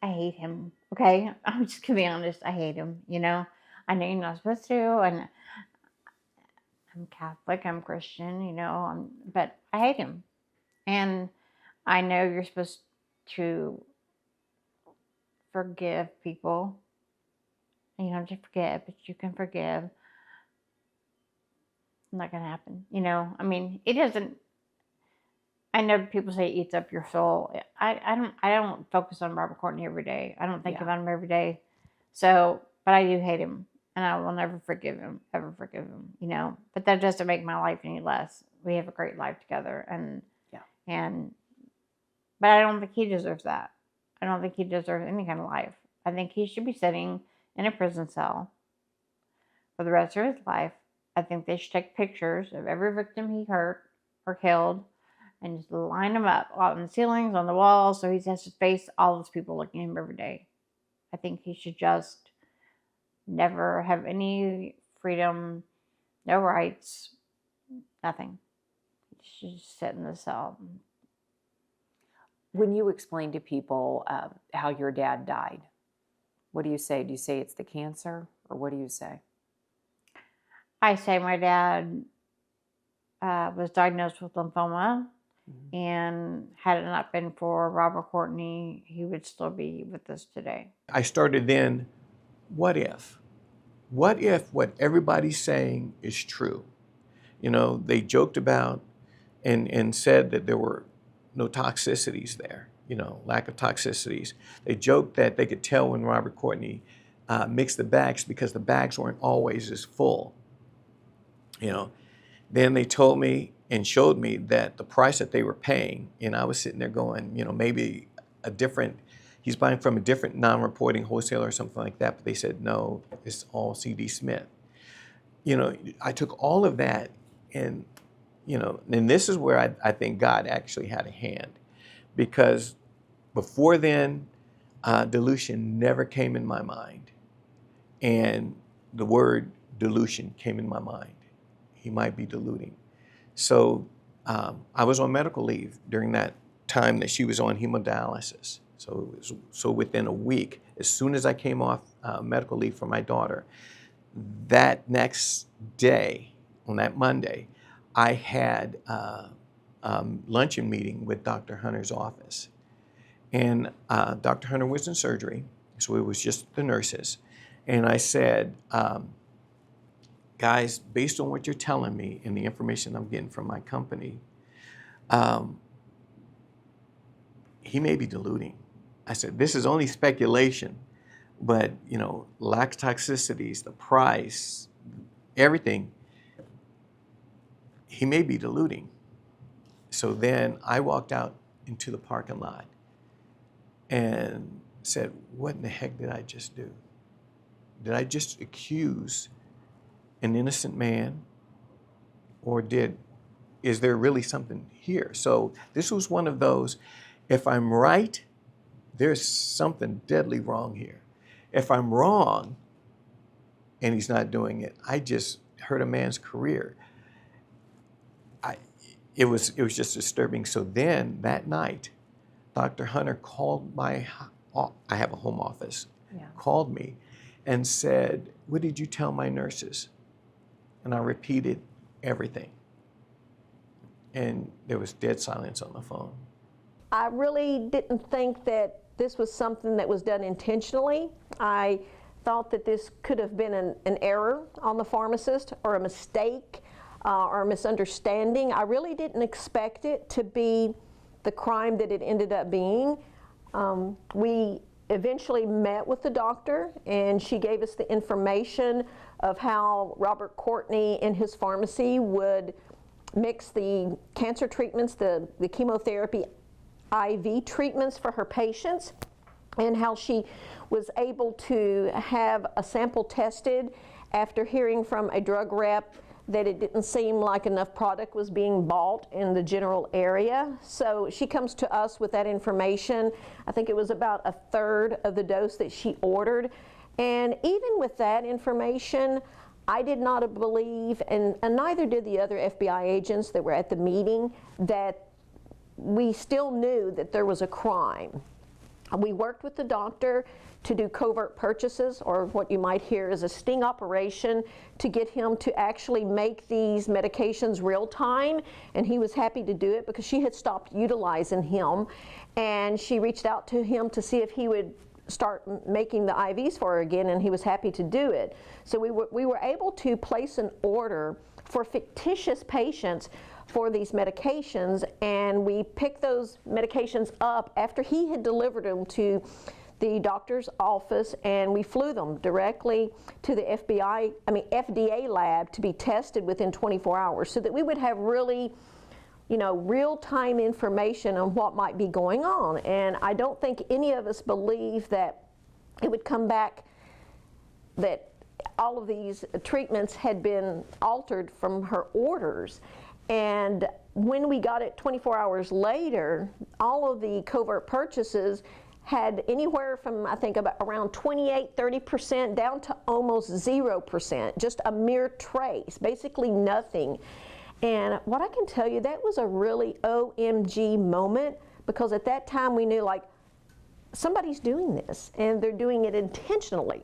I hate him. Okay, I'm just gonna be honest. I hate him. You know, I know you're not supposed to, and I'm Catholic. I'm Christian. You know, but I hate him, and I know you're supposed to forgive people. You don't have to forget, but you can forgive. Not gonna happen. You know, I mean, it doesn't. I know people say it eats up your soul. I don't focus on Robert Courtney every day. I don't think Yeah. about him every day. So, but I do hate him, and I will never forgive him, ever forgive him. You know, but that doesn't make my life any less. We have a great life together, Yeah. and but I don't think he deserves that. I don't think he deserves any kind of life. I think he should be sitting in a prison cell for the rest of his life. I think they should take pictures of every victim he hurt or killed and just line them up on the ceilings, on the walls, so he has to face all those people looking at him every day. I think he should just never have any freedom, no rights, nothing. He should just sit in the cell. When you explain to people how your dad died, what do you say? Do you say it's the cancer, or what do you say? I say my dad was diagnosed with lymphoma, and had it not been for Robert Courtney, he would still be with us today. I started then, what if? What if what everybody's saying is true? You know, they joked about and said that there were no toxicities there, you know, lack of toxicities. They joked that they could tell when Robert Courtney mixed the bags because the bags weren't always as full. You know, then they told me and showed me that the price that they were paying, and I was sitting there going, you know, maybe a different, he's buying from a different non-reporting wholesaler or something like that, but they said, no, it's all C.D. Smith. You know, I took all of that and, you know, and this is where I think God actually had a hand, because before then, dilution never came in my mind. And the word dilution came in my mind. He might be diluting. So I was on medical leave during that time that she was on hemodialysis. So within a week, as soon as I came off medical leave for my daughter, that next day, on that Monday, I had a luncheon meeting with Dr. Hunter's office. And Dr. Hunter was in surgery, so it was just the nurses. And I said, guys, based on what you're telling me and the information I'm getting from my company, he may be diluting. I said, this is only speculation, but you know, lack of toxicities, the price, everything, he may be diluting. So then I walked out into the parking lot and said, what in the heck did I just do? Did I just accuse an innocent man, or is there really something here? So this was one of those, if I'm right, there's something deadly wrong here. If I'm wrong and he's not doing it, I just hurt a man's career. It was just disturbing. So then that night, Dr. Hunter called I have a home office, called me and said, what did you tell my nurses? And I repeated everything. And there was dead silence on the phone. I really didn't think that this was something that was done intentionally. I thought that this could have been an error on the pharmacist, or a mistake, or a misunderstanding. I really didn't expect it to be the crime that it ended up being. We eventually met with the doctor, and she gave us the information of how Robert Courtney in his pharmacy would mix the cancer treatments, the chemotherapy IV treatments for her patients, and how she was able to have a sample tested after hearing from a drug rep that it didn't seem like enough product was being bought in the general area. So she comes to us with that information. I think it was about a third of the dose that she ordered. And even with that information, I did not believe, and neither did the other FBI agents that were at the meeting, that we still knew that there was a crime. We worked with the doctor to do covert purchases, or what you might hear is a sting operation, to get him to actually make these medications real time, and he was happy to do it because she had stopped utilizing him, and she reached out to him to see if he would start making the IVs for her again, and he was happy to do it. So we were able to place an order for fictitious patients for these medications, and we picked those medications up after he had delivered them to the doctor's office, and we flew them directly to the FDA lab to be tested within 24 hours, so that we would have really, real-time information on what might be going on. And I don't think any of us believe that it would come back that all of these treatments had been altered from her orders. And when we got it 24 hours later, all of the covert purchases had anywhere from, I think, about around 28–30% down to almost 0%, just a mere trace, basically nothing. And what I can tell you, that was a really OMG moment, because at that time we knew, like, somebody's doing this, and they're doing it intentionally.